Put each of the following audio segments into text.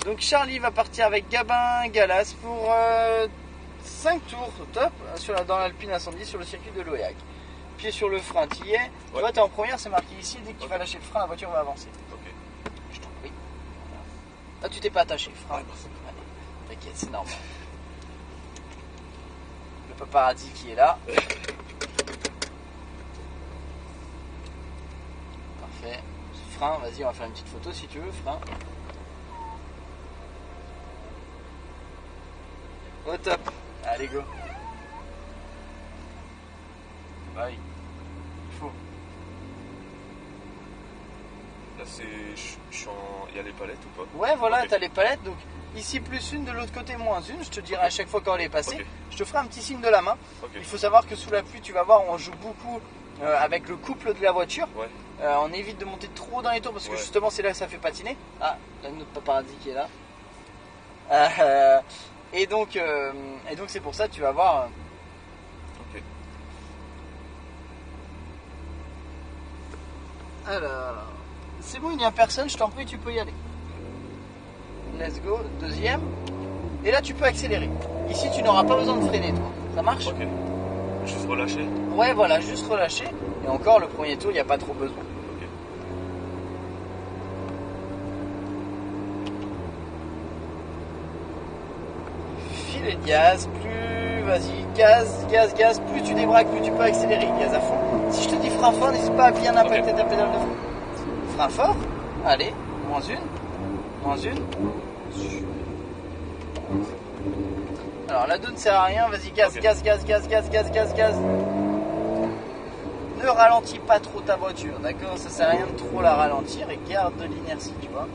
Donc Charlie va partir avec Gabin Galas pour 5 tours, top, dans l'Alpine Incendie sur le circuit de Loyac. Pied sur le frein, tu y es. Tu vois, tu es en première, c'est marqué ici. Dès que tu vas lâcher le frein, la voiture va avancer. Ok. Je t'en prie. Là, tu t'es pas attaché, frein. Ouais, parfait. Allez, t'inquiète, c'est normal. Le paparazzi qui est là. Parfait. Frein, vas-y, on va faire une petite photo si tu veux, frein. Au top. Allez, go. Bah oui. Il faut. Là, il y a les palettes ou pas? Ouais, voilà, okay. T'as les palettes. Donc, ici plus une, de l'autre côté moins une. Je te dirai à chaque fois quand elle est passée. Okay. Je te ferai un petit signe de la main. Okay. Il faut savoir que sous la pluie, tu vas voir, on joue beaucoup avec le couple de la voiture. Ouais. On évite de monter trop dans les tours parce que ouais. justement, c'est là que ça fait patiner. Ah, là, notre paparazzi qui est là. Et donc, c'est pour ça, tu vas voir. Ok. Alors, c'est bon, il n'y a personne, je t'en prie, tu peux y aller. Let's go, deuxième. Et là, tu peux accélérer. Ici, tu n'auras pas besoin de freiner, toi. Ça marche? Ok. Juste relâcher? Ouais, voilà, juste relâcher. Et encore, le premier tour, il n'y a pas trop besoin. Ok. Filet de gaz, plus... Vas-y, gaz. Plus tu débraques, plus tu peux accélérer. Gaz à fond. Si je te dis frein fort, n'hésite pas à bien impacter ta pédale de frein. Frein fort. Allez, moins une. Alors la 2 ne sert à rien, vas-y, gaz. Ne ralentis pas trop ta voiture, d'accord? Ça sert à rien de trop la ralentir et garde de l'inertie, tu vois.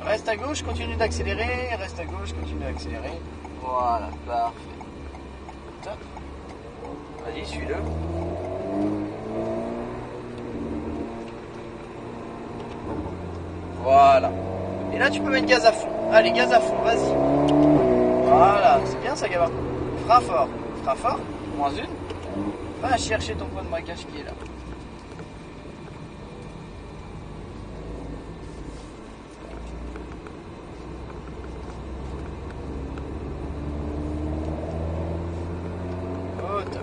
Reste à gauche, continue d'accélérer, Voilà, parfait. Top. Vas-y, suis-le. Voilà. Et là, tu peux mettre gaz à fond. Allez, gaz à fond, vas-y. Voilà, c'est bien ça, Gabin. Frein fort. Moins une. Va chercher ton point de braquage qui est là. Oh, top.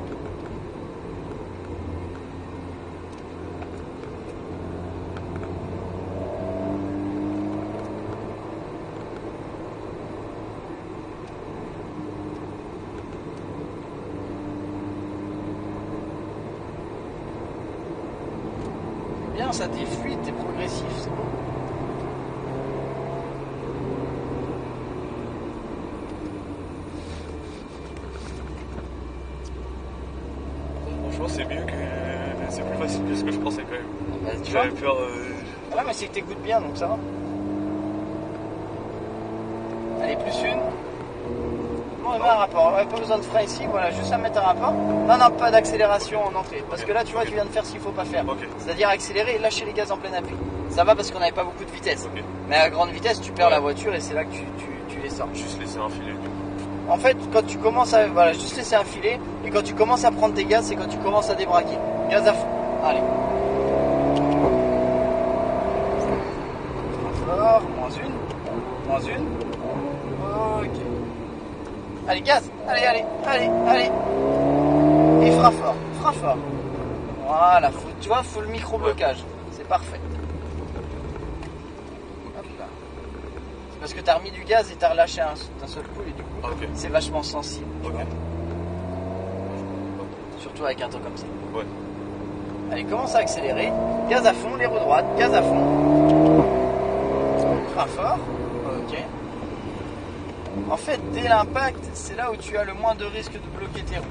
Bien, ça t'est fluide, t'es progressif, c'est bon. Franchement, c'est mieux que. C'est plus facile que ce que je pensais quand même. Bah, tu J'avais vois. peur. Ah ouais, mais c'est que t'écoutes bien, donc ça va. Allez, plus une. Bon, on met un rapport. Ouais, pas besoin de frein ici, voilà, juste à mettre un rapport. Non, pas d'accélération en entrée. Parce que là, tu vois, tu viens de faire ce qu'il faut pas faire. C'est-à-dire accélérer et lâcher les gaz en plein appui. Ça va parce qu'on n'avait pas beaucoup de vitesse. Mais à grande vitesse, tu perds la voiture et c'est là que tu les sors. Juste laisser un filet. En fait, quand tu commences à... Voilà, juste laisser un filet. Et quand tu commences à prendre tes gaz, c'est quand tu commences à débraquer. Gaz à fond. Allez. Fort, moins une. Ok. Allez, gaz. Allez. Et frein fort. Voilà, tu vois, faut le micro-blocage. C'est parfait. Hop là. C'est parce que t'as remis du gaz et t'as relâché d'un seul coup et du coup, c'est vachement sensible. Surtout avec un temps comme ça. Ouais. Allez, commence à accélérer. Gaz à fond, les roues droites, gaz à fond. Frein fort. Ok. En fait, dès l'impact, c'est là où tu as le moins de risque de bloquer tes roues.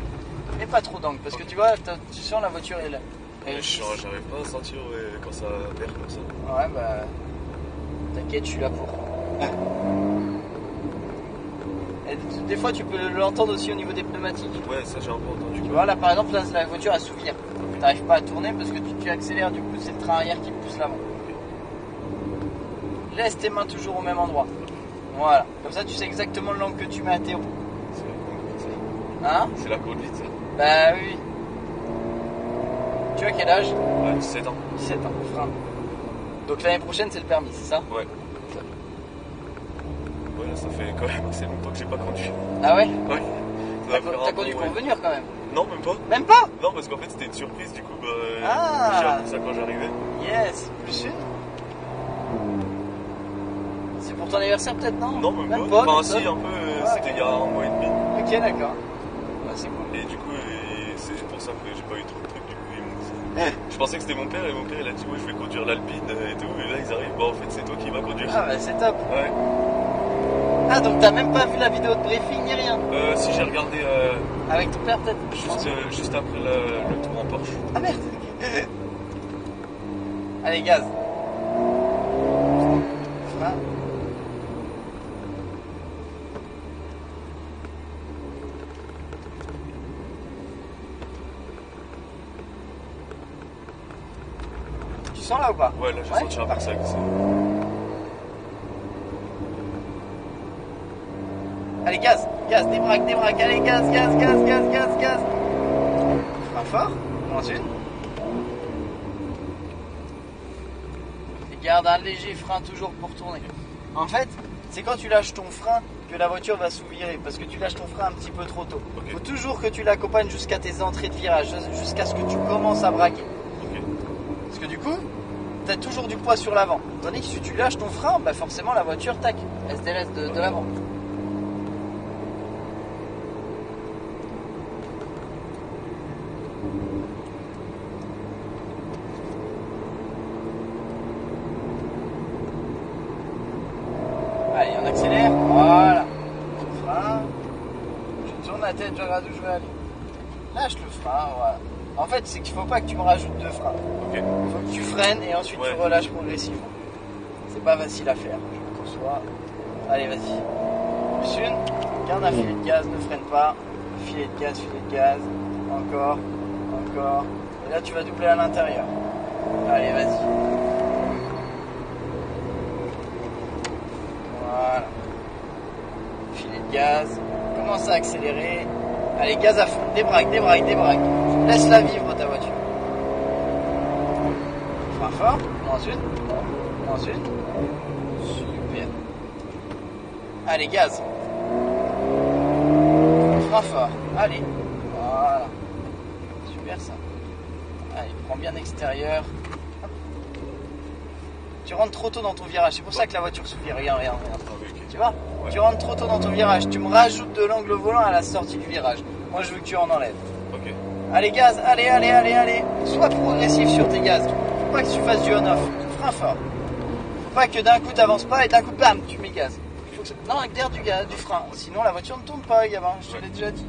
Mais pas trop d'angle, parce que tu vois, tu sens la voiture est là. J'arrive pas à sentir quand ça perd comme ça. Ouais, bah. T'inquiète, je suis là pour. Et des fois, tu peux l'entendre aussi au niveau des pneumatiques. Ouais, ça j'ai un peu entendu. Tu vois, là par exemple, là, la voiture à s'ouvrir. T'arrives pas à tourner parce que tu accélères, du coup, c'est le train arrière qui pousse l'avant. Laisse tes mains toujours au même endroit. Voilà, comme ça tu sais exactement l'angle que tu mets à tes roues. Hein? C'est la conduite, ça. Bah oui. Tu as quel âge? 17 ans. 17 ans, frein. Donc l'année prochaine, c'est le permis, c'est ça? Ouais. Ouais, ça fait quand même assez longtemps que j'ai pas conduit. Ah ouais? Ouais. T'as conduit pour venir quand même? Non, même pas. Même pas? Non, parce qu'en fait c'était une surprise, du coup, j'ai appris ça quand j'arrivais. Yes, plus une. C'est pour ton anniversaire peut-être, non? Non, même pas. Enfin, si, un peu, c'était il y a 1 mois et demi. Ok, d'accord. Bah, c'est cool. Et du coup, c'est pour ça que j'ai pas eu trop de trucs, du coup, ils m'ont dit. Je pensais que c'était mon père, et mon père il a dit, ouais, je vais conduire l'Alpine et tout, et là ils arrivent, bah en fait c'est toi qui vas conduire. Ah bah c'est top. Ouais. Ah donc t'as même pas vu la vidéo de briefing ni rien? Si, j'ai regardé. Avec ton père peut-être? Juste après le tour en Porsche. Ah merde. Allez, gaz. Frein. Tu sens là ou pas? Ouais, là j'ai senti un peu que ça glissait. Allez, gaz, débraque, allez, gaz. Frein fort, moins une. Et garde un léger frein toujours pour tourner. En fait, c'est quand tu lâches ton frein que la voiture va s'ouvrir parce que tu lâches ton frein un petit peu trop tôt. Il faut toujours que tu l'accompagnes jusqu'à tes entrées de virage, jusqu'à ce que tu commences à braquer. Parce que du coup, tu as toujours du poids sur l'avant. Tandis que si tu lâches ton frein, bah forcément la voiture, tac, elle se délaisse de l'avant. Allez, on accélère, voilà. Frein. Je tourne la tête, je regarde où je vais aller. Lâche le frein, voilà. En fait, c'est qu'il ne faut pas que tu me rajoutes de frein. Il faut que tu freines et ensuite tu relâches progressivement. C'est pas facile à faire, je le conçois. Allez, vas-y. Plus une. Garde un filet de gaz, ne freine pas. Filet de gaz. Encore. Et là, tu vas doubler à l'intérieur. Allez, vas-y. Voilà. Filet de gaz. Commence à accélérer. Allez, gaz à fond. Débraque. Laisse-la vivre ta voiture. Frein fort. Ensuite. Super. Allez, gaz. Frein fort. Allez. Voilà. Super ça. Allez, prends bien l'extérieur. Tu rentres trop tôt dans ton virage. C'est pour ça que la voiture s'ouvre. Regarde. Tu vois? Tu rentres trop tôt dans ton virage. Tu me rajoutes de l'angle volant à la sortie du virage. Moi, je veux que tu en enlèves. Ok. Allez, gaz. Allez. Sois progressif sur tes gaz. Faut pas que tu fasses du on-off. Frein fort. Faut pas que d'un coup t'avances pas et d'un coup, bam, tu mets gaz. Faut que ça... Non, avec l'air du gaz, du frein. Sinon, la voiture ne tourne pas, gamin. Je te l'ai déjà dit.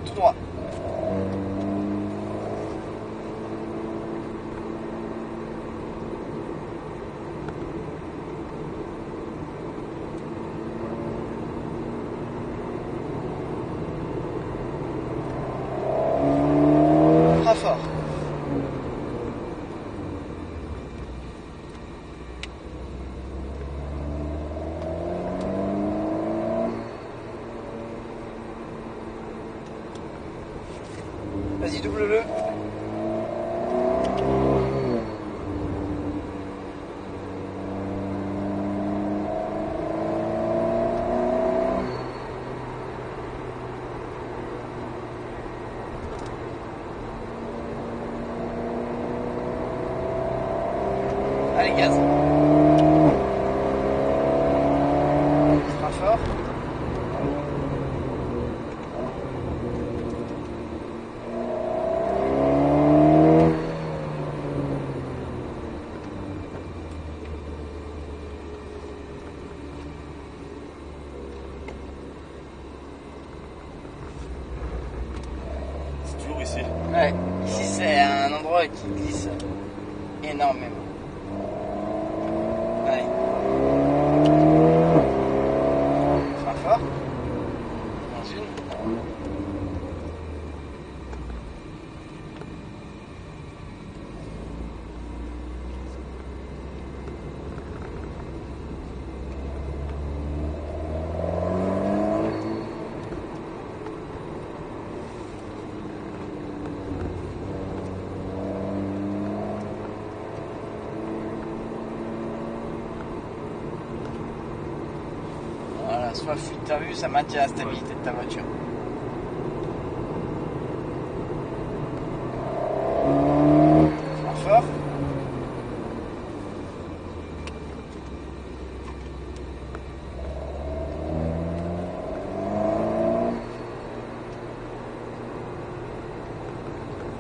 Tout droit. Frein fort. Vas-y, double-le. Allez, gaz. Frein fort. C'est toujours ici. Ouais, ici c'est un endroit qui glisse énormément. Allez. Frein fort. Dans une. Voilà, soit fluide, t'as vu, ça maintient la stabilité de ta voiture. Fort.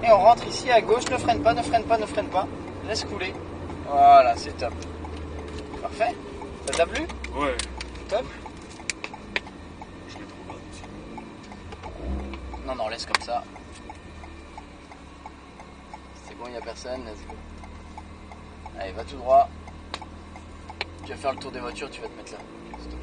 Et on rentre ici à gauche, ne freine pas, ne freine pas, ne freine pas. Laisse couler. Voilà, c'est top. Parfait. Ça t'a plu? Ouais. Top. Je vais trop bas aussi. Non, non, laisse comme ça. C'est bon, il n'y a personne. Let's go. Allez, va tout droit. Tu vas faire le tour des voitures, tu vas te mettre là. Ok, stop.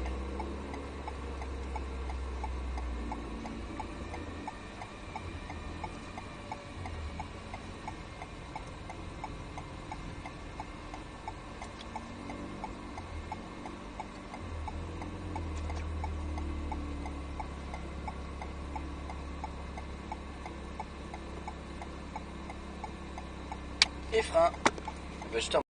Et frein. Ben, je te